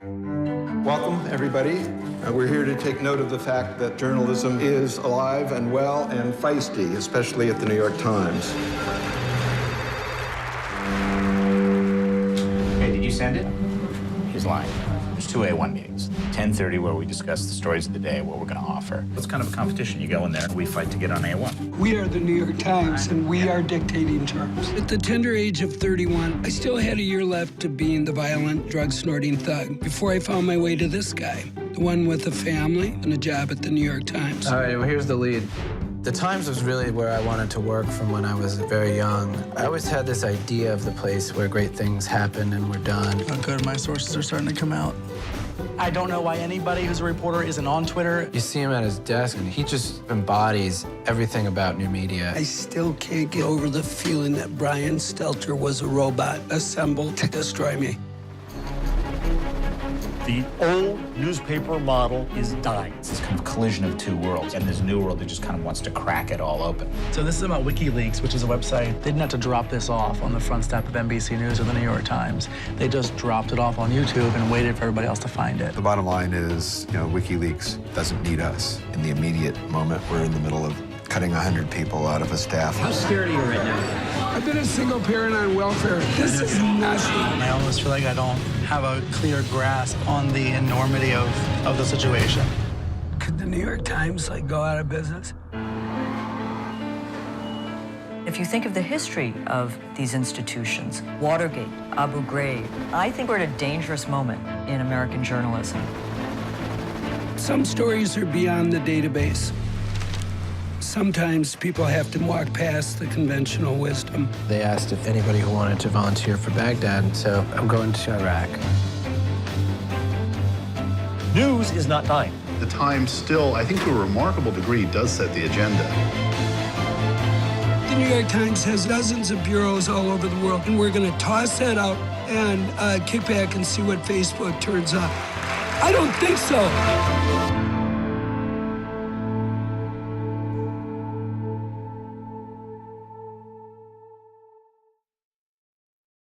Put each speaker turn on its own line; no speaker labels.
Welcome, everybody. We're here to take note of the fact that journalism is alive and well and feisty, especially at the New York Times.
Hey, did you send it? He's lying. There's 2 A1 meetings. 10:30 where we discuss the stories of the day, what we're going to offer. It's kind of a competition. You go in there and we fight to get on A1.
We are the New York Times, and we are dictating terms. At the tender age of 31, I still had a year left to being the violent, drug-snorting thug before I found my way to this guy, the one with a family and a job at the New York Times.
All right, well, here's the lead. The Times was really where I wanted to work from when I was very young. I always had this idea of the place where great things happen and we're done.
Oh, good, my sources are starting to come out. I don't know why anybody who's a reporter isn't on Twitter.
You see him at his desk, and he just embodies everything about new media.
I still can't get over the feeling that Brian Stelter was a robot assembled to destroy me.
The old newspaper model is dying.
It's this kind of collision of 2 worlds, and this new world that just kind of wants to crack it all open.
So this is about WikiLeaks, which is a website. They didn't have to drop this off on the front step of NBC News or the New York Times. They just dropped it off on YouTube and waited for everybody else to find it.
The bottom line is, WikiLeaks doesn't need us. In the immediate moment, we're in the middle of cutting 100 people out of a staff.
How scared are you right now?
I've been a single parent on welfare. This is nothing.
I almost feel like I don't have a clear grasp on the enormity of the situation.
Could the New York Times, go out of business?
If you think of the history of these institutions, Watergate, Abu Ghraib, I think we're at a dangerous moment in American journalism.
Some stories are beyond the database. Sometimes people have to walk past the conventional wisdom.
They asked if anybody who wanted to volunteer for Baghdad, so I'm going to Iraq.
News is not dying.
The Times still, I think to a remarkable degree, does set the agenda.
The New York Times has dozens of bureaus all over the world, and we're going to toss that out and kick back and see what Facebook turns up. I don't think so.